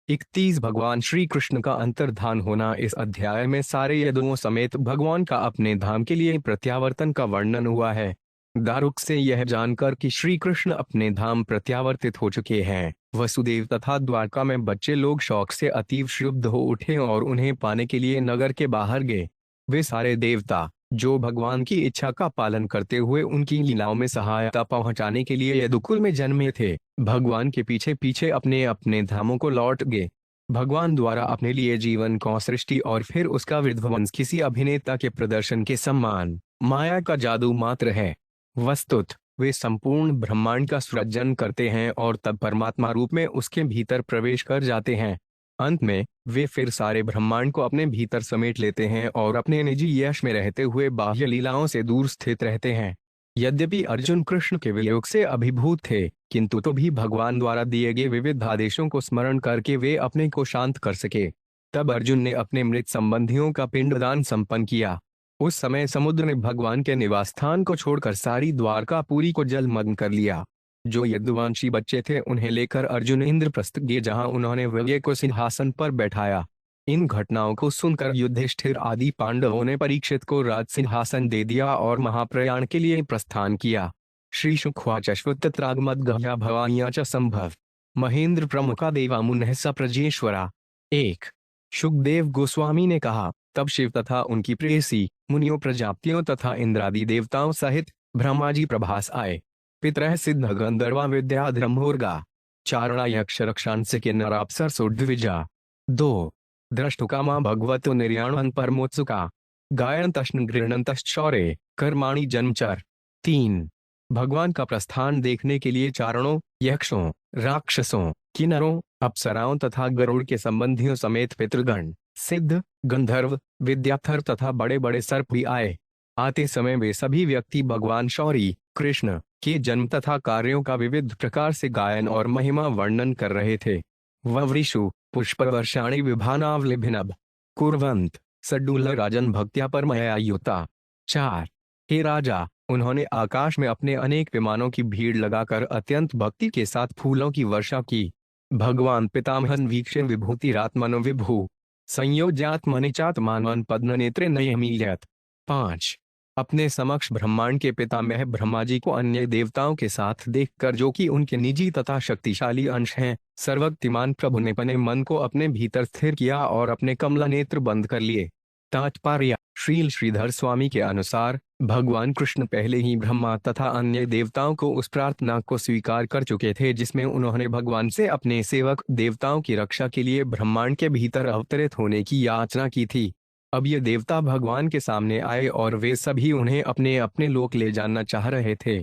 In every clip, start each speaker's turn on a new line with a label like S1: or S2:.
S1: 31 भगवान श्री कृष्ण का अंतर्धान होना। इस अध्याय में सारे यदुओं समेत भगवान का अपने धाम के लिए प्रत्यावर्तन का वर्णन हुआ है। दारुक से यह जानकर कि श्री कृष्ण अपने धाम प्रत्यावर्तित हो चुके हैं, वसुदेव तथा द्वारका में बच्चे लोग शौक से अतीव क्षुब्ध हो उठे और उन्हें पाने के लिए नगर के बाहर गए। वे सारे देवता जो भगवान की इच्छा का पालन करते हुए उनकी लीलाओं में सहायता पहुंचाने के लिए यदुकुल में जन्मे थे, भगवान के पीछे पीछे अपने अपने धामों को लौट गए। भगवान द्वारा अपने लिए जीवन को सृष्टि और फिर उसका विध्वंस किसी अभिनेता के प्रदर्शन के समान माया का जादू मात्र है। वस्तुत वे संपूर्ण ब्रह्मांड का सृजन करते हैं और तब परमात्मा रूप में उसके भीतर प्रवेश कर जाते हैं। अंत में वे फिर सारे ब्रह्मांड को अपने भीतर समेट लेते हैं और अपने निजी यश में रहते हुए बाह्य लीलाओं से दूर स्थित रहते हैं। यद्यपि अर्जुन कृष्ण के वियोग से अभिभूत थे, किंतु तो भी भगवान द्वारा दिए गए विविध आदेशों को स्मरण करके वे अपने को शांत कर सके। तब अर्जुन ने अपने मृत संबंधियों का पिंडदान संपन्न किया। उस समय समुद्र ने भगवान के निवास स्थान को छोड़कर सारी द्वारकापुरी को जलमग्न कर लिया। जो यदुवंशी बच्चे थे उन्हें लेकर अर्जुन इंद्रप्रस्थ गए, जहां उन्होंने विजय को सिंहासन पर बैठाया। इन घटनाओं को सुनकर युधिष्ठिर आदि पांडवों ने परीक्षित को राज सिंहासन दे दिया और महाप्रयाण के लिए प्रस्थान किया। श्री शुकवाच अश्वत्थत्रागमद्गह्या भवान्या च संभव महेंद्र प्रमुखा देवा मुनः स प्रजेश्वरा। 1 शुकदेव गोस्वामी ने कहा, तब शिव तथा उनकी प्रेयसी मुनियों प्रजापतियों तथा इंद्रादि देवताओं सहित ब्रह्मा जी प्रभास आए। पितरः सिद्ध गंधर्वा विद्याधर्मोर्गा चारणा यक्ष रक्षांस के नराप्सरसो द्विजा। 2 द्रष्टुकामा भगवतो निर्याणवन् परमोत्सुका गायन्तश्न गृह्णन्तश्चौरे कर्माणि जन्मचर। 3 भगवान का प्रस्थान देखने के लिए चारणों, यक्षों, राक्षसों, किन्नरों, अप्सराओं तथा गरुड़ के संबंधियों समेत पितृगण, सिद्ध, गंधर्व, विद्याधर तथा बड़े बड़े सर्प भी आए। आते समय वे सभी व्यक्ति भगवान शौरी कृष्ण के जन्म तथा कार्यों का विविध प्रकार से गायन और महिमा वर्णन कर रहे थे। ववृषु पुष्पवर्षाणि विभानावलिभिनभ कुर्वन्त सड्डूल राजन भक्त्या परमया युता। 4 हे राजा, उन्होंने आकाश में अपने अनेक विमानों की भीड़ लगाकर अत्यंत भक्ति के साथ फूलों की वर्षा की। भगवान पितामहन वीक्षे विभूतिरात्मनो विभु संयोज्यात्मनिचात्मानवन पद्म नेत्रे नयमीलयत। 5 अपने समक्ष ब्रह्मांड के पितामह ब्रह्मा जी को अन्य देवताओं के साथ देखकर, जो कि उनके निजी तथा शक्तिशाली अंश हैं, सर्वशक्तिमान प्रभु ने अपने मन को अपने भीतर स्थिर किया और अपने कमला नेत्र बंद कर लिए। तात्पर्य श्रील श्रीधर स्वामी के अनुसार भगवान कृष्ण पहले ही ब्रह्मा तथा अन्य देवताओं को उस प्रार्थना को स्वीकार कर चुके थे जिसमें उन्होंने भगवान से अपने सेवक देवताओं की रक्षा के लिए ब्रह्मांड के भीतर अवतरित होने की याचना की थी। अब ये देवता भगवान के सामने आए और वे सभी उन्हें अपने अपने लोक ले जाना चाह रहे थे।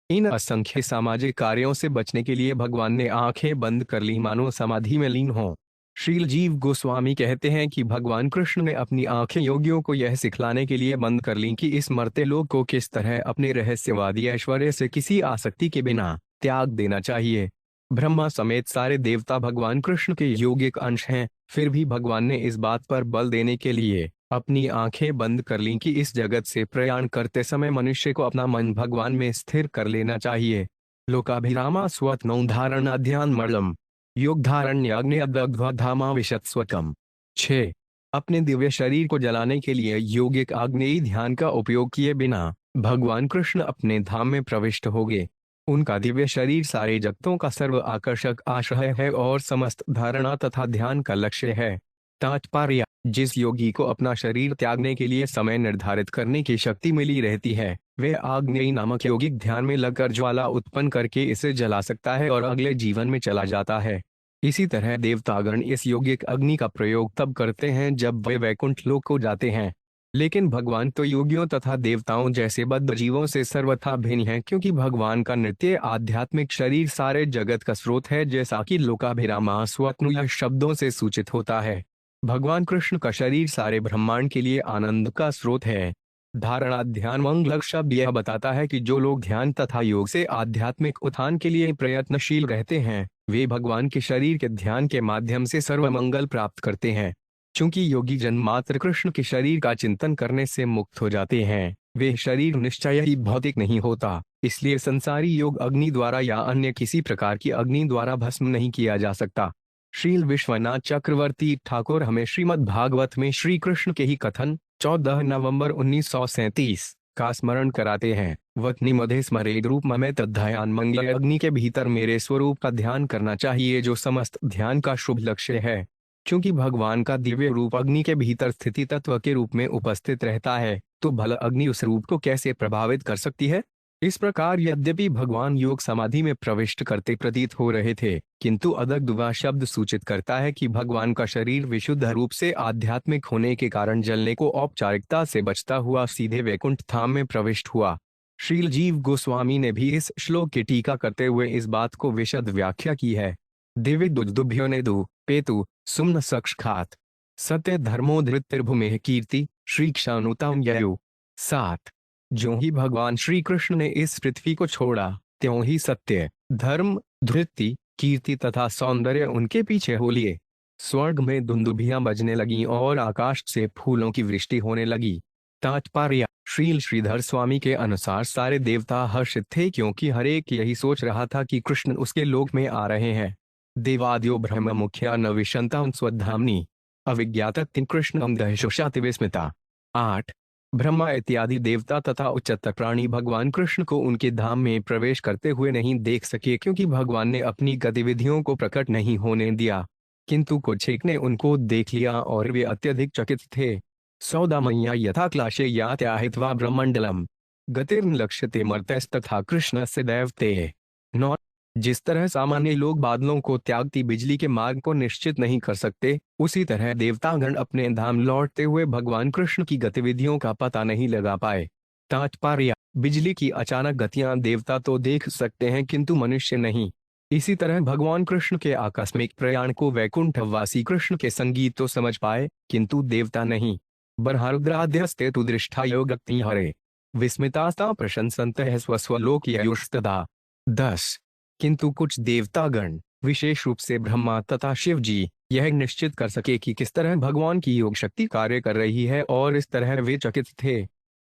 S1: इन असंख्य सामाजिक कार्यों से बचने के लिए भगवान ने आंखें बंद कर ली, मानो समाधि में लीन हो। श्रील जीव गोस्वामी कहते हैं कि भगवान कृष्ण ने अपनी आंखें योगियों को यह सिखलाने के लिए बंद कर लीं कि इस मरते लोक को किस तरह अपने रहस्यवादी ऐश्वर्य से किसी आसक्ति के बिना त्याग देना चाहिए। ब्रह्मा समेत सारे देवता भगवान कृष्ण के योगिक अंश हैं, फिर भी भगवान ने इस बात पर बल देने के लिए अपनी आंखें बंद कर लीं कि इस जगत से प्रयाण करते समय मनुष्य को अपना मन भगवान में स्थिर कर लेना चाहिए। लोकाभिरामा स्वत्नौ धारणा ध्यान मर्लम योग धारण्याग्निधामा विशत्स्वकम। 6 अपने दिव्य शरीर को जलाने के लिए योगिक आग्नेयी ध्यान का उपयोग किए बिना भगवान कृष्ण अपने धाम में प्रविष्ट हो गए। उनका दिव्य शरीर सारे जगतों का सर्व आकर्षक आश्रय है और समस्त धारणा तथा ध्यान का लक्ष्य है। तात्पर्य जिस योगी को अपना शरीर त्यागने के लिए समय निर्धारित करने की शक्ति मिली रहती है, वे आग्नेयी नामक योगिक ध्यान में लगकर ज्वाला उत्पन्न करके इसे जला सकता है और अगले जीवन में चला जाता है। इसी तरह देवतागण इस योगिक अग्नि का प्रयोग तब करते हैं जब वे वैकुंठ लोक को जाते हैं। लेकिन भगवान तो योगियों तथा देवताओं जैसे बद्ध जीवों से सर्वथा भिन्न है, क्योंकि भगवान का नित्य आध्यात्मिक शरीर सारे जगत का स्रोत है, जैसा कि लोकाभिरामा स्वप्न शब्दों से सूचित होता है। भगवान कृष्ण का शरीर सारे ब्रह्मांड के लिए आनंद का स्रोत है। धारणा ध्यान मंगल शब्द यह बताता है कि जो लोग ध्यान तथा योग से आध्यात्मिक उत्थान के लिए प्रयत्नशील रहते हैं, वे भगवान के शरीर के ध्यान के माध्यम से सर्वमंगल प्राप्त करते हैं। चूंकि योगी जन्मात्र कृष्ण के शरीर का चिंतन करने से मुक्त हो जाते हैं, वे शरीर निश्चय ही भौतिक नहीं होता, इसलिए संसारी योग अग्नि द्वारा या अन्य किसी प्रकार की अग्नि द्वारा भस्म नहीं किया जा सकता। श्रील विश्वनाथ चक्रवर्ती ठाकुर हमें श्रीमद् भागवत में श्री कृष्ण के ही कथन 14 नवंबर 1937 का स्मरण कराते हैं। वत्नी मधे स्मरेद रूप ममे तद्ध्यान मंगल अग्नि के भीतर मेरे स्वरूप का ध्यान करना चाहिए जो समस्त ध्यान का शुभ लक्ष्य है। क्योंकि भगवान का दिव्य रूप अग्नि के भीतर स्थिति तत्व के रूप में उपस्थित रहता है, तो भला अग्नि उस रूप को कैसे प्रभावित कर सकती है। इस प्रकार यद्यपि भगवान योग समाधि में प्रविष्ट करते प्रतीत हो रहे थे, किंतु अदग्धवा शब्द सूचित करता है कि भगवान का शरीर विशुद्ध रूप से आध्यात्मिक होने के कारण जलने को औपचारिकता से बचता हुआ सीधे वैकुंठ धाम में प्रविष्ट हुआ। श्रील जीव गोस्वामी ने भी इस श्लोक की टीका करते हुए इस बात को विशद व्याख्या की है। दिव्य दुर्दुभ्यो ने दु पेतु सुम्न सक्षखात सत्य धर्मोधृतिर्भुमेह कीर्ति श्री क्षानुताम ययो। 7 जो ही भगवान श्री कृष्ण ने इस पृथ्वी को छोड़ा, त्यों ही सत्य, धर्म, धृति, कीर्ति तथा सौंदर्य उनके पीछे हो लिए। स्वर्ग में दुंदुभियां बजने लगीं और आकाश से फूलों की वृष्टि होने लगी। तात्पर्य: श्रील श्रीधर स्वामी के अनुसार सारे देवता हर्षित थे क्योंकि हर एक यही सोच रहा था कि कृष्ण उसके लोक में आ रहे हैं। देवाद्यो ब्रह्म मुख्या न विशंता स्वधामनी अविज्ञात कृष्णम दहशुषाति विस्मिता। 8 ब्रह्मा इत्यादि देवता तथा उच्चतर प्राणी भगवान कृष्ण को उनके धाम में प्रवेश करते हुए नहीं देख सके क्योंकि भगवान ने अपनी गतिविधियों को प्रकट नहीं होने दिया। किंतु कुछ एक ने उनको देख लिया और वे अत्यधिक चकित थे। सौदामय्या यथा क्लाशे यात्याहित्वा ब्रह्मंडलम गतिर्लक्ष्यते मर्त्यस्तथा कृष्णस्य दैवते। 9 जिस तरह सामान्य लोग बादलों को त्यागती बिजली के मार्ग को निश्चित नहीं कर सकते, उसी तरह देवतागण अपने धाम लौटते हुए भगवान कृष्ण की गतिविधियों का पता नहीं लगा पाए। तात्पर्य: बिजली की अचानक गतियां देवता तो देख सकते हैं किंतु मनुष्य नहीं। इसी तरह भगवान कृष्ण के आकस्मिक प्रयाण को वैकुंठवासी कृष्ण के संगीत तो समझ पाए किंतु देवता नहीं। बर्हारुद्राद्यस्ते तु दृष्टा योगक्ति हरे विस्मितास्ता प्रशंसन्तः स्वस्वलोकययुस्तदा। 10 किंतु कुछ देवतागण, विशेष रूप से ब्रह्मा तथा शिव जी, यह निश्चित कर सके कि किस तरह भगवान की योग शक्ति कार्य कर रही है और इस तरह वे चकित थे।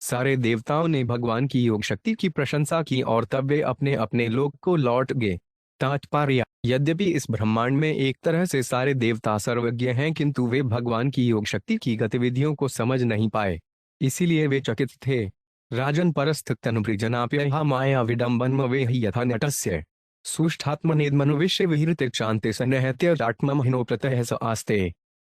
S1: सारे देवताओं ने भगवान की योग शक्ति की प्रशंसा की और तब वे अपने अपने लोक को लौट गए। तात्पर्य: यद्यपि इस ब्रह्मांड में एक तरह से सारे देवता सर्वज्ञ हैं किंतु वे भगवान की योग शक्ति की गतिविधियों को समझ नहीं पाए, इसीलिए वे चकित थे। राजन परस्थ तनुप्रिजनाप्यहा माया विडम्बन वे यथा नटस्य सुष्ठात्मनेद्मनुविश्य विहृते शांति सन्नहत्यात्महिनो प्रतः स आस्ते।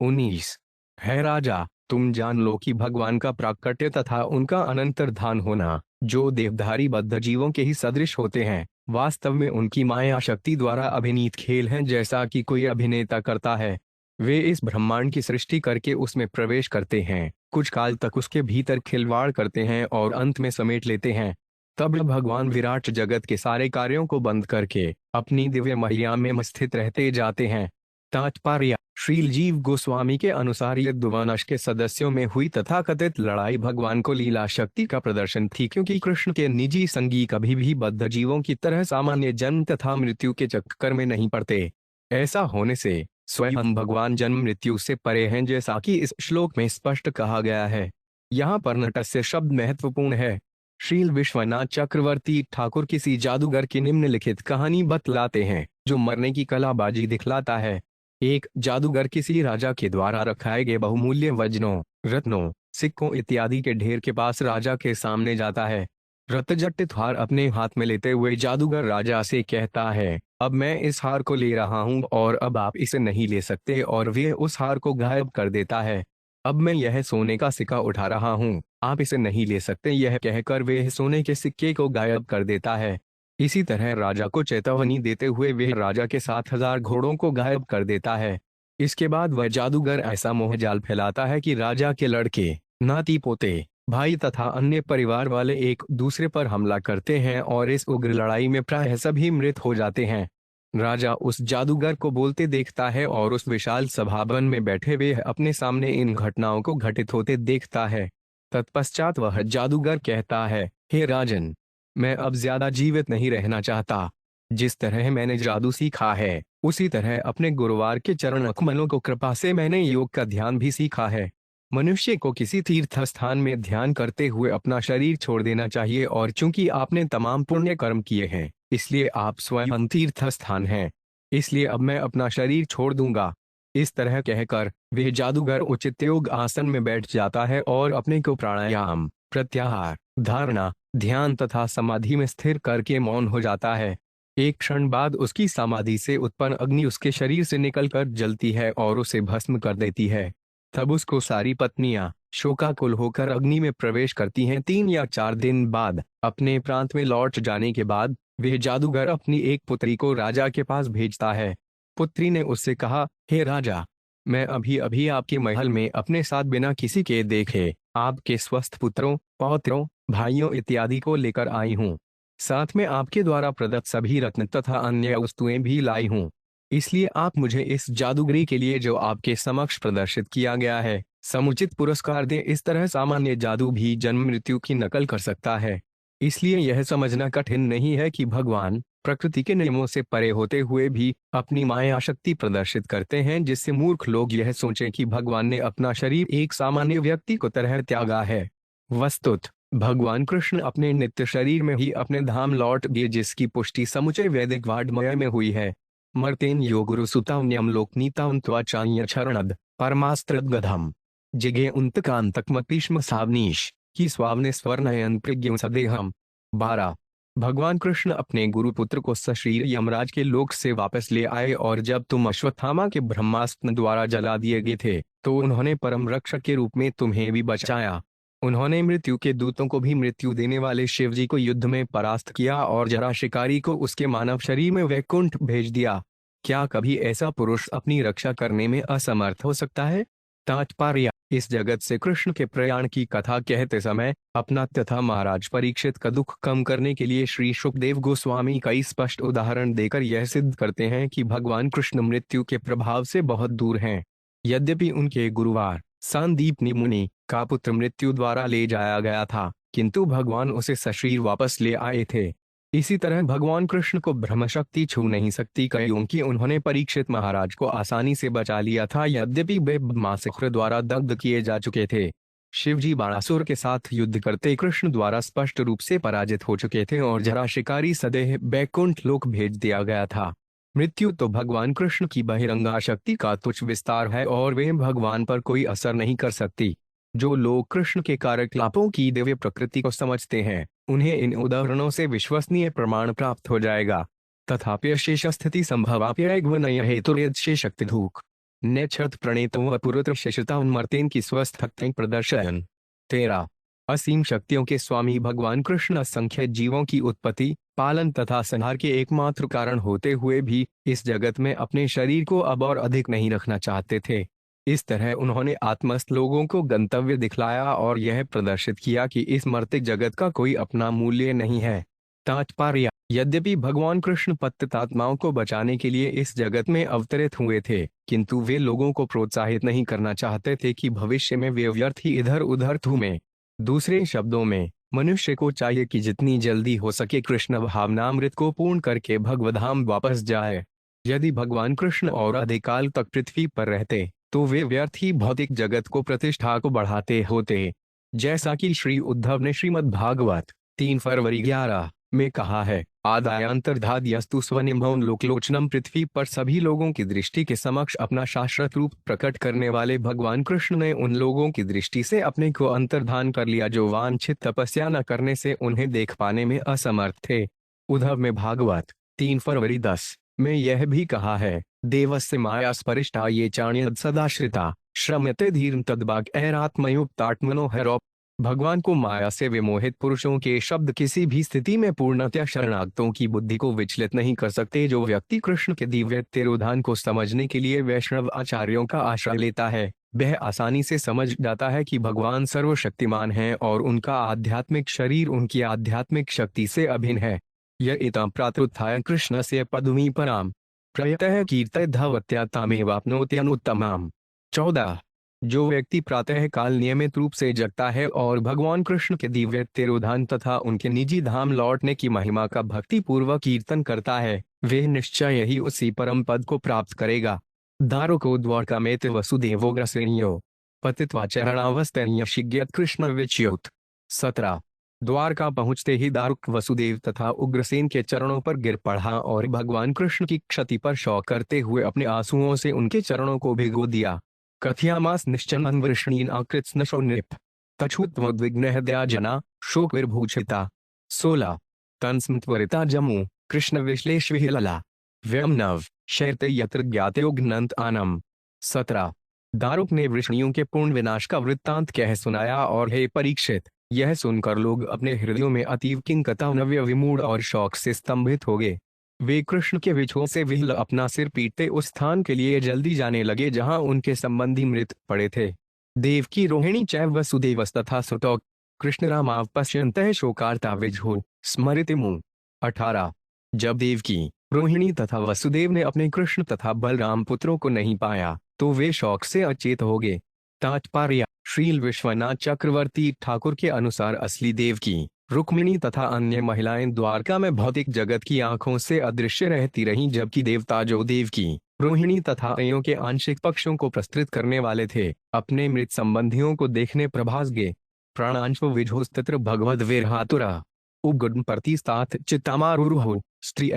S1: 19 है राजा, तुम जान लो कि भगवान का प्राकट्य तथा उनका अनंतर्धान होना, जो देवधारी बद्ध जीवों के ही सदृश होते हैं, वास्तव में उनकी माया शक्ति द्वारा अभिनीत खेल हैं जैसा कि कोई अभिनेता करता है। वे इस ब्रह्मांड की सृष्टि करके उसमें प्रवेश करते हैं, कुछ काल तक उसके भीतर खिलवाड़ करते हैं और अंत में समेट लेते हैं। तब भगवान विराट जगत के सारे कार्यों को बंद करके अपनी दिव्य महिमा में स्थित रहते जाते हैं। तात्पर्य: श्रील जीव गोस्वामी के अनुसार यदुवंश के सदस्यों में हुई तथाकथित लड़ाई भगवान को लीला शक्ति का प्रदर्शन थी क्योंकि कृष्ण के निजी संगी कभी भी बद्ध जीवों की तरह सामान्य जन्म तथा मृत्यु के चक्कर में नहीं पड़ते। ऐसा होने से स्वयं भगवान जन्म मृत्यु से परे हैं जैसा कि इस श्लोक में स्पष्ट कहा गया है। यहाँ पर नटस्य शब्द महत्वपूर्ण है। श्रील विश्वनाथ चक्रवर्ती ठाकुर किसी जादूगर की निम्नलिखित कहानी बतलाते हैं जो मरने की कलाबाजी दिखलाता है। एक जादूगर किसी राजा के द्वारा रखाए गए बहुमूल्य वज्रों, रत्नों, सिक्कों इत्यादि के ढेर के पास राजा के सामने जाता है। रत्नजटित हार अपने हाथ में लेते हुए जादूगर राजा से कहता है, अब मैं इस हार को ले रहा हूँ और अब आप इसे नहीं ले सकते, और वे उस हार को गायब कर देता है। अब मैं यह सोने का सिक्का उठा रहा हूँ, आप इसे नहीं ले सकते, यह कहकर वे सोने के सिक्के को गायब कर देता है। इसी तरह राजा को चेतावनी देते हुए वे राजा के 7,000 घोड़ों को गायब कर देता है। इसके बाद वह जादूगर ऐसा मोहजाल फैलाता है कि राजा के लड़के, नाती पोते, भाई तथा अन्य परिवार वाले एक दूसरे पर हमला करते हैं और इस उग्र लड़ाई में प्रायः सभी मृत हो जाते हैं। राजा उस जादूगर को बोलते देखता है और उस विशाल सभावन में बैठे हुए अपने सामने इन घटनाओं को घटित होते देखता है। तत्पश्चात वह जादूगर कहता है, हे राजन, मैं अब ज्यादा जीवित नहीं रहना चाहता। जिस तरह मैंने जादू सीखा है उसी तरह अपने गुरुवार के चरण कमलों को कृपा से मैंने योग का ध्यान भी सीखा है। मनुष्य को किसी तीर्थ स्थान में ध्यान करते हुए अपना शरीर छोड़ देना चाहिए, और चूंकि आपने तमाम पुण्य कर्म किए हैं इसलिए आप स्वयं तीर्थ स्थान हैं। इसलिए अब मैं अपना शरीर छोड़ दूंगा। इस तरह कहकर वह जादूगर उचित योग आसन में बैठ जाता है और अपने को प्राणायाम, प्रत्याहार, धारणा, ध्यान तथा समाधि में स्थिर करके मौन हो जाता है। एक क्षण बाद उसकी समाधि से उत्पन्न अग्नि उसके शरीर से निकलकर जलती है और उसे भस्म कर देती है। तब उसको सारी पत्नियां शोकाकुल होकर अग्नि में प्रवेश करती हैं। 3 या 4 दिन बाद अपने प्रांत में लौट जाने के बाद वह जादूगर अपनी एक पुत्री को राजा के पास भेजता है। पुत्री ने उससे कहा, हे राजा, मैं अभी अभी आपके महल में अपने साथ बिना किसी के देखे आपके स्वस्थ पुत्रों, पौत्रों, भाइयों इत्यादि को लेकर आई हूँ। साथ में आपके द्वारा प्रदत्त सभी रत्न तथा अन्य वस्तुएं भी लाई हूँ। इसलिए आप मुझे इस जादूगरी के लिए जो आपके समक्ष प्रदर्शित किया गया है समुचित पुरस्कार दें। इस तरह सामान्य जादू भी जन्म मृत्यु की नकल कर सकता है। इसलिए यह समझना कठिन नहीं है कि भगवान प्रकृति के नियमों से परे होते हुए भी अपनी माया शक्ति प्रदर्शित करते हैं, जिससे मूर्ख लोग यह सोचें कि भगवान ने अपना शरीर एक सामान्य व्यक्ति को तरह त्यागा है। वस्तुत भगवान कृष्ण अपने नित्य शरीर में ही अपने धाम लौट गए, जिसकी पुष्टि समुचय वैदिक वाड्मय में हुई है। मर्तेन यो गुरु सुतान्यम लोकनीतां त्वाचान्य शरणद परमास्त्रगधम जिगे उन्तकांतकमपीष्म सावनीश की स्वावने स्वर्णयन प्रज्ञ सदेहम। 12। भगवान कृष्ण अपने गुरुपुत्र को सशरीर यमराज के लोक से वापस ले आए और जब तुम अश्वत्थामा के ब्रह्मास्त्र द्वारा जला दिए गए थे तो उन्होंने परम रक्षक के रूप में तुम्हें भी बचाया। उन्होंने मृत्यु के दूतों को भी मृत्यु देने वाले शिव जी को युद्ध में परास्त किया और जरा शिकारी को उसके मानव शरीर में वैकुंठ भेज दिया। क्या कभी ऐसा पुरुष अपनी रक्षा करने में असमर्थ हो सकता है? तात्पर्य: इस जगत से कृष्ण के प्रयाण की कथा कहते समय अपना तथा महाराज परीक्षित का दुख कम करने के लिए श्री सुखदेव गोस्वामी कई स्पष्ट उदाहरण देकर यह सिद्ध करते हैं कि भगवान कृष्ण मृत्यु के प्रभाव से बहुत दूर हैं। यद्यपि उनके गुरुवार सांदीपनि मुनि का पुत्र मृत्यु द्वारा ले जाया गया था, किंतु भगवान उसे सशरीर वापस ले आए थे। इसी तरह भगवान कृष्ण को ब्रह्म शक्ति छू नहीं सकती, क्योंकि उन्होंने परीक्षित महाराज को आसानी से बचा लिया था, यद्यपि वे ब्रह्मास्त्र द्वारा दग्ध किए जा चुके थे। शिवजी बाणासुर के साथ युद्ध करते कृष्ण द्वारा स्पष्ट रूप से पराजित हो चुके थे और जरा शिकारी सदैह बैकुंठ लोक भेज दिया गया था। मृत्यु तो भगवान कृष्ण की बहिरंगा शक्ति का तुच्छ विस्तार है और वे भगवान पर कोई असर नहीं कर सकती। जो लोग कृष्ण के कार्यकलापों की दिव्य प्रकृति को समझते हैं उन्हें इन उदाहरणों से विश्वसनीय प्रमाण प्राप्त हो जाएगा। तथापि शेष स्थिति संभवाप्यग्वनय हेतुरेद शेषक्ति धूक नेक्षत प्रणेतो वपुरुत्र शेषता उन्मर्तेन की स्वस्थ प्रदर्शन। 13। असीम शक्तियों के स्वामी भगवान कृष्ण असंख्य जीवों की उत्पत्ति, पालन तथा संहार के एकमात्र कारण होते हुए भी इस जगत में अपने शरीर को अब और अधिक नहीं रखना चाहते थे। इस तरह उन्होंने आत्मस्थ लोगों को गंतव्य दिखलाया और यह प्रदर्शित किया कि इस मर्तिक जगत का कोई अपना मूल्य नहीं है। तात्पर्य: यद्यपि भगवान कृष्ण पतितात्माओं को बचाने के लिए इस जगत में अवतरित हुए थे, किंतु वे लोगों को प्रोत्साहित नहीं करना चाहते थे कि भविष्य में वे व्यर्थ ही इधर उधर घूमें। दूसरे शब्दों में मनुष्य को चाहिए कि जितनी जल्दी हो सके कृष्ण भावनामृत को पूर्ण करके भगवधाम वापस जाए। यदि भगवान कृष्ण और अधिकाल तक पृथ्वी पर रहते तो वे व्यर्थ ही भौतिक जगत को प्रतिष्ठा को बढ़ाते होते। जैसा कि श्री उद्धव ने श्रीमद् भागवत 3 फरवरी 11 में कहा है, आदायांतर्धाद्यस्तु स्वनिम्भं लोकलोचनम। पृथ्वी पर सभी लोगों की दृष्टि के समक्ष अपना शाश्वत रूप प्रकट करने वाले भगवान कृष्ण ने उन लोगों की दृष्टि से अपने को अंतर्धान कर लिया जो वांछित तपस्या न करने से उन्हें देख पाने में असमर्थ थे। उद्धव में भागवत 3 फरवरी 10 में यह भी कहा है, देवस्य माया स्परिष्टा ये चाण्यद सदाश्रिता श्रम्यते धीर्म तद्भाग ऐरात्मयुक्तात्मनो हैरौप। भगवान को माया से विमोहित पुरुषों के शब्द किसी भी स्थिति में पूर्णतः शरणागतों की बुद्धि को विचलित नहीं कर सकते। जो व्यक्ति कृष्ण के दिव्य तिरोधान को समझने के लिए वैष्णव आचार्यों का आश्रय लेता है वह आसानी से समझ जाता है कि भगवान सर्वशक्तिमान हैं और उनका आध्यात्मिक शरीर उनकी आध्यात्मिक शक्ति से अभिन्न है। यह इतं प्रातरुत्थाय कृष्ण से पदुमी पराम प्रयतः कीर्तय धवत्यातामेवाप्नोत्यनुत्तमाम्। 14। जो व्यक्ति प्रातः काल नियमित रूप से जगता है और भगवान कृष्ण के दिव्य तिरोधान तथा उनके निजी धाम लौटने की महिमा का भक्ति पूर्वक कीर्तन करता है वह निश्चय ही उसी परम पद को प्राप्त करेगा। दारुको द्वारकामेत वसुदेवोग्रसेन्यो पतित्वा चरणावस्तन्यशिग्यत कृष्ण विच्युत। 17। द्वारका पहुंचते ही दारुक वसुदेव तथा उग्रसेन के चरणों पर गिर पड़ा और भगवान कृष्ण की क्षति पर शोक करते हुए अपने आंसुओं से उनके चरणों को भिगो दिया। कथयामास निश्चन वृष्णीन आकृत्स्नशो नृप तछुत्वद्विग्नः दया जना शोक विर्भूषिता। 16 तन्स्मत्वरिता जमु कृष्ण विश्लेषविहिलला व्यम नव शैत यत्र ज्ञातयोग्नंत आनम। 17 दारुक ने वृष्णियों के पूर्ण विनाश का वृत्तांत कह सुनाया और हे परीक्षित, यह सुनकर लोग अपने हृदयों में अतीव किंकता नव्य विमूढ़ और शौक से स्तंभित हो गए। वे कृष्ण के विछोह से विह्वल अपना सिर पीटते उस स्थान के लिए जल्दी जाने लगे जहां उनके संबंधी मृत पड़े थे। देवकी रोहिणी चैव वसुदेवस्तथा सुतौ कृष्ण रामाव पश्यन्तः शोकार्ता विजहो स्मृतिमु। 18 जब देवकी रोहिणी तथा वसुदेव ने अपने कृष्ण तथा बलराम पुत्रों को नहीं पाया तो वे शौक से अचेत हो गए। तात्पर्य श्रील विश्वनाथ चक्रवर्ती ठाकुर के अनुसार असली देवकी रुक्मिणी तथा अन्य महिलाएं द्वारका में भौतिक जगत की आंखों से अदृश्य रहती रहीं, जबकि देवता जो देवकी रोहिणी तथा अयों के आंशिक पक्षों को प्रस्तुत करने वाले थे अपने मृत संबंधियों को देखने प्रभास गए। प्राणांश विझोस्तत्र भगवद विरहातुरा उगुण प्रतिस्तात चित्तामारुरुह स्त्री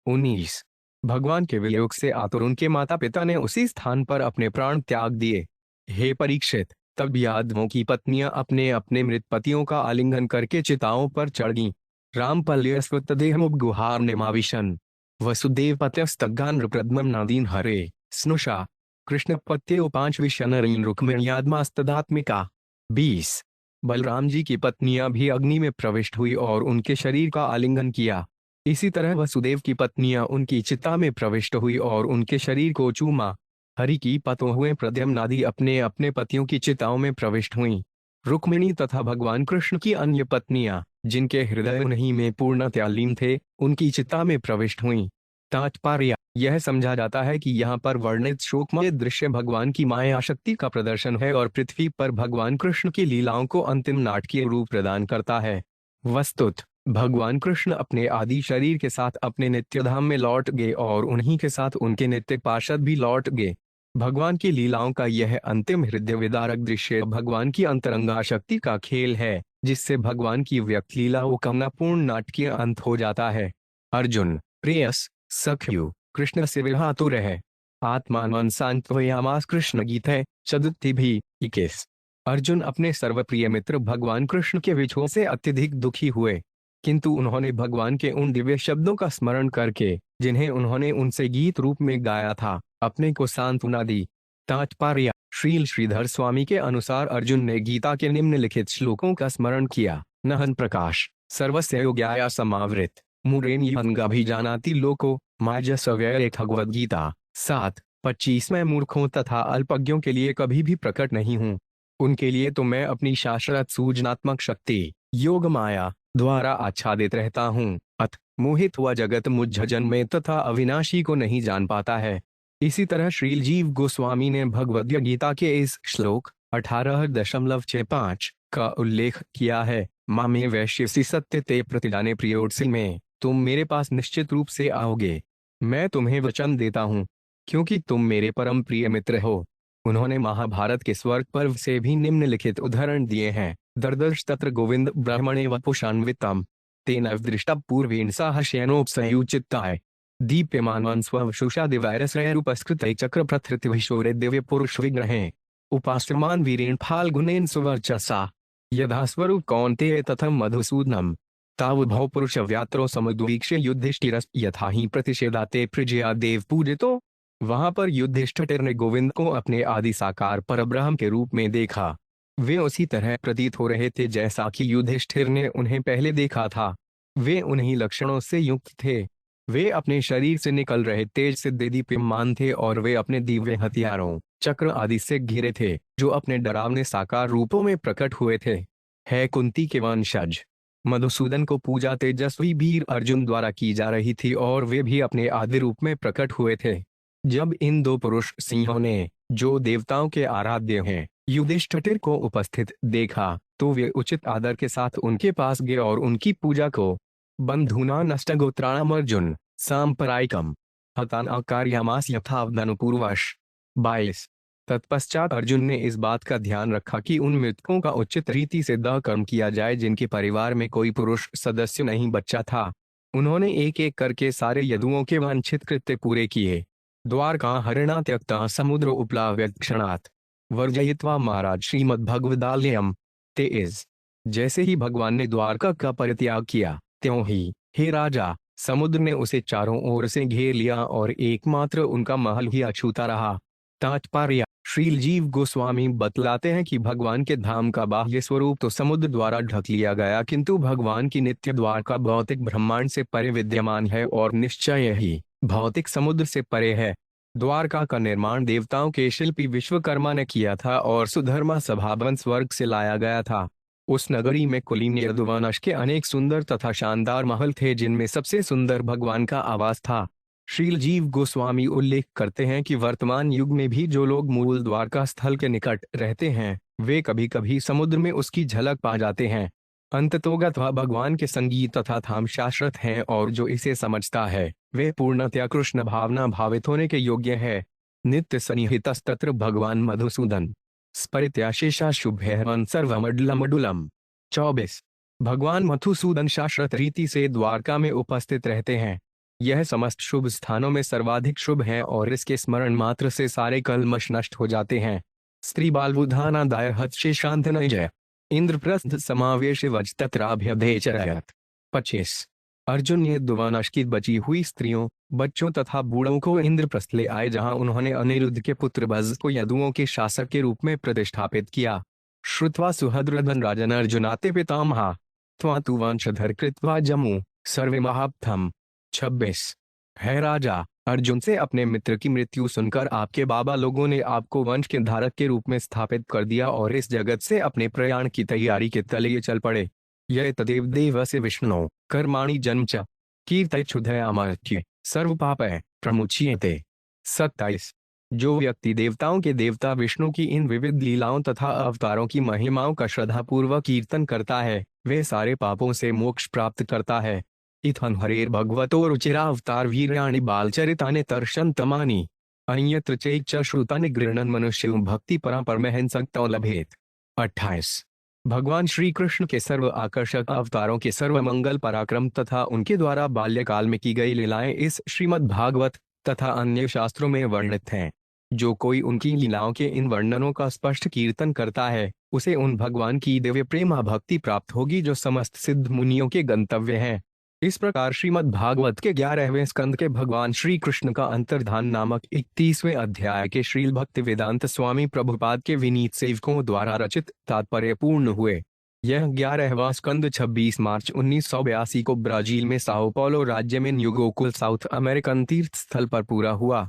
S1: 19 भगवान के वियोग से आतुर उनके माता पिता ने उसी स्थान पर अपने प्राण त्याग दिए। हे परीक्षित, तब यादवों की पत्नियां अपने अपने मृत पतियों का आलिंगन करके चिताओं पर चढ़ गईं। रामपल्यस्वतदेहमुपगुहार निमाविशन वसुदेव पत्यस्तगान प्रद्मम नादीन हरे स्नुषा कृष्ण पत्यो 5 विशनरीन रुक्मिण्यात्मास्तदात्मिका। 20 बलराम जी की पत्नियां भी अग्नि में प्रविष्ट हुई और उनके शरीर का आलिंगन किया। इसी तरह वसुदेव की पत्नियां उनकी चिता में प्रविष्ट हुई और उनके शरीर को चूमा। हरि की पतों हुए प्रद्युम्नादि अपने अपने पतियों की चिताओं में प्रविष्ट हुईं। रुक्मिणी तथा भगवान कृष्ण की अन्य पत्नियां जिनके हृदय उन्हीं में पूर्ण त्यालीन थे उनकी चिता में प्रविष्ट हुईं। तात्पर्य यह समझा जाता है कि यहाँ पर वर्णित शोकमय दृश्य भगवान की माया शक्ति का प्रदर्शन है और पृथ्वी पर भगवान कृष्ण की लीलाओं को अंतिम नाटकीय रूप प्रदान करता है। वस्तुत भगवान कृष्ण अपने आदि शरीर के साथ अपने नित्य धाम में लौट गए और उन्हीं के साथ उनके नित्य पार्षद भी लौट गए। भगवान की लीलाओं का यह अंतिम हृदय विदारक दृश्य भगवान की अंतरंगा शक्ति का खेल है, जिससे भगवान की व्यक्त लीला वो कामनापूर्ण नाटकीय अंत हो जाता है। अर्जुन प्रेयस सख्यु कृष्ण से विहातुर है आत्मान सांत्वयामास कृष्ण गीत है चतुर्थी भी 21 अर्जुन अपने सर्वप्रिय मित्र भगवान कृष्ण के विछोह से अत्यधिक दुखी हुए, किंतु उन्होंने भगवान के उन दिव्य शब्दों का स्मरण करके जिन्हें उन्होंने उनसे गीत रूप में गाया था अपने को सांत्वना दी। तात्पर्य श्रील श्रीधर स्वामी के अनुसार अर्जुन ने गीता के निम्नलिखित श्लोकों का स्मरण किया। नहन प्रकाश सर्वस्य योग्याया समावृत मुरेन अंगाभिजानाति लोको माजसव्यय भगवद गीता 7:25 मैं मूर्खों तथा अल्पज्ञों के लिए कभी भी प्रकट नहीं हूँ, उनके लिए तो मैं अपनी शाश्वत सूजनात्मक शक्ति योग माया द्वारा आच्छादित रहता हूँ। अथ मोहित हुआ जगत मुझ जन्मे तथा अविनाशी को नहीं जान पाता है। इसी तरह श्रील जीव गोस्वामी ने भगवद गीता के इस श्लोक 18.65 का उल्लेख किया है। मामे वैश्यसी सत्य ते प्रतिजाने प्रियोत्सी में तुम मेरे पास निश्चित रूप से आओगे, मैं तुम्हें वचन देता हूँ, क्योंकि तुम मेरे परम प्रिय मित्र हो। उन्होंने महाभारत के स्वर्ग पर्व से भी निम्नलिखित उदाहरण दिए हैं। दर्दर्श तत्र गोविंद ब्राह्मणे वपुषान्वितम तेन दृष्टा पूर्वेण साहस्यनोपसंयुचित्ताय दीप्यमान स्वशुषा दिवैरसरूपस्कृत चक्र प्रथृतिभिशोरे दिव्य पुरुष विग्रहें उपास्यमान वीरेण फाल्गुनेन सुवर्चसा यथा स्वरूप कौन्तेय तथम मधुसूदनम तावुद्भव पुरुष व्यात्रो समुद्वीक्ष्य युधिष्ठिरस् यथा ही प्रतिषेधाते प्रजया देव पूजितो। वहां पर युधिष्ठिर ने गोविंद को अपने आदि साकार परब्रह्म के रूप में देखा। वे उसी तरह प्रतीत हो रहे थे जैसा कि युधिष्ठिर ने उन्हें पहले देखा था। वे उन्हीं लक्षणों से युक्त थे। वे अपने शरीर से निकल रहे तेज से दीप्यमान थे और वे अपने दिव्य हथियारों चक्र आदि से घिरे थे जो अपने डरावने साकार रूपों में प्रकट हुए थे। है कुंती के वंशज मधुसूदन को पूजा तेजस्वी वीर अर्जुन द्वारा की जा रही थी और वे भी अपने आदि रूप में प्रकट हुए थे। जब इन दो पुरुष सिंहों ने, जो देवताओं के आराध्य हैं, युधिष्ठिर को उपस्थित देखा तो वे उचित आदर के साथ उनके पास गए और उनकी पूजा को बंधुना नष्टगोत्राणाम अर्जुन सांपरायिकम हतान आकार्यामास यथावदनुपूर्वश 22 तत्पश्चात अर्जुन ने इस बात का ध्यान रखा कि उन मृतकों का उचित रीति से दाह कर्म किया जाए जिनके परिवार में कोई पुरुष सदस्य नहीं बचा था। उन्होंने एक एक करके सारे यदुओं के वांछित कृत्य पूरे किए। द्वारका हरिणा त्यक्ता समुद्र उपलाव्यक्षणात् वर्जयित्वा महाराज श्रीमद्भगवदालयम। 23। जैसे ही भगवान ने द्वारका का परित्याग किया, त्यों ही, हे राजा, समुद्र ने उसे चारों ओर से घेर लिया और एकमात्र उनका महल ही अछूता रहा। तात्पर्य: श्रील जीव गोस्वामी बतलाते हैं कि भगवान के धाम का बाह्य स्वरूप तो समुद्र द्वारा ढक लिया गया, किंतु भगवान की नित्य द्वारका भौतिक ब्रह्मांड से परे विद्यमान है और निश्चय ही भौतिक समुद्र से परे है। द्वारका का निर्माण देवताओं के शिल्पी विश्वकर्मा ने किया था और सुधर्मा सभावन स्वर्ग से लाया गया था। उस नगरी में कुलीन यदुवंश के अनेक सुंदर तथा शानदार महल थे, जिनमें सबसे सुंदर भगवान का आवास था। श्रील जीव गोस्वामी उल्लेख करते हैं कि वर्तमान युग में भी जो लोग मूल द्वारका स्थल के निकट रहते हैं, वे कभी कभी समुद्र में उसकी झलक पा जाते हैं। अंततोगत वह भगवान के संगीत तथा धाम शाश्वत हैं और जो इसे समझता है वे पूर्णतया कृष्ण भावना भावित होने के योग्य है। नित्य सन्निहितस्तत्र भगवान मधुसूदन स्परित्याशेषा शुभैर्वन सर्वमडलमडुलम। 24। भगवान मधुसूदन शाश्वत रीति से द्वारका में उपस्थित रहते हैं। यह समस्त शुभ स्थानों में सर्वाधिक शुभ है और इसके स्मरण मात्र से सारे कल्मश नष्ट हो जाते हैं। स्त्री बालवुधानादाय हत्शेषांतनय इंद्रप्रस्थ समावेश वज तत्राभ्यधेचरयत्। 25। अर्जुन ने यदुवंश की बची हुई स्त्रियों, बच्चों तथा बूढ़ों को इंद्रप्रस्थ ले आए, जहां उन्होंने अनिरुद्ध के पुत्र बज को यदुओं के शासक के रूप में प्रतिष्ठापित किया। श्रुत्वा सुहद्रधन राजन अर्जुनाते पितामहा त्वा तु वंशधर कृत्वा जमु सर्वे महाप्थम। 26। है राजा, अर्जुन से अपने मित्र की मृत्यु सुनकर आपके बाबा लोगों ने आपको वंश के धारक के रूप में स्थापित कर दिया और इस जगत से अपने प्रयाण की तैयारी के तले चल पड़े। यह तदेव देवस्य विष्णु कर्माणि जन्म च कीर्तय क्षुधय अमर्त्य सर्व पापय प्रमुच्यते। 27। जो व्यक्ति देवताओं के देवता विष्णु की इन विविध लीलाओं तथा अवतारों की महिमाओं का श्रद्धापूर्वक कीर्तन करता है, वे सारे पापों से मोक्ष प्राप्त करता है। इत्थं हरेर भगवतो रुचिरावतार वीर्याणि बालचरितानि तर्षन्तमानि अन्यत्र चैच्च श्रुतानि गृह्णन् मनुष्यो भक्ति परा परमहंसक्तो लभेत। 28। भगवान श्री कृष्ण के सर्व आकर्षक अवतारों के सर्व मंगल पराक्रम तथा उनके द्वारा बाल्यकाल में की गई लीलाएं इस श्रीमद् भागवत तथा अन्य शास्त्रों में वर्णित हैं। जो कोई उनकी लीलाओं के इन वर्णनों का स्पष्ट कीर्तन करता है, उसे उन भगवान की दिव्य प्रेमा भक्ति प्राप्त होगी जो समस्त सिद्ध मुनियों के गंतव्य है। इस प्रकार श्रीमद् भागवत के 11वें स्कंद के भगवान श्री कृष्ण का अंतर्धान नामक 31वें अध्याय के श्रील भक्ति वेदांत स्वामी प्रभुपाद के विनीत सेवकों द्वारा रचित तात्पर्य पूर्ण हुए। यह 11वां स्कंद 26 मार्च 1982 को ब्राजील में साओ पौलो राज्य में न्यू गोकुल साउथ अमेरिकन तीर्थ स्थल पर पूरा हुआ।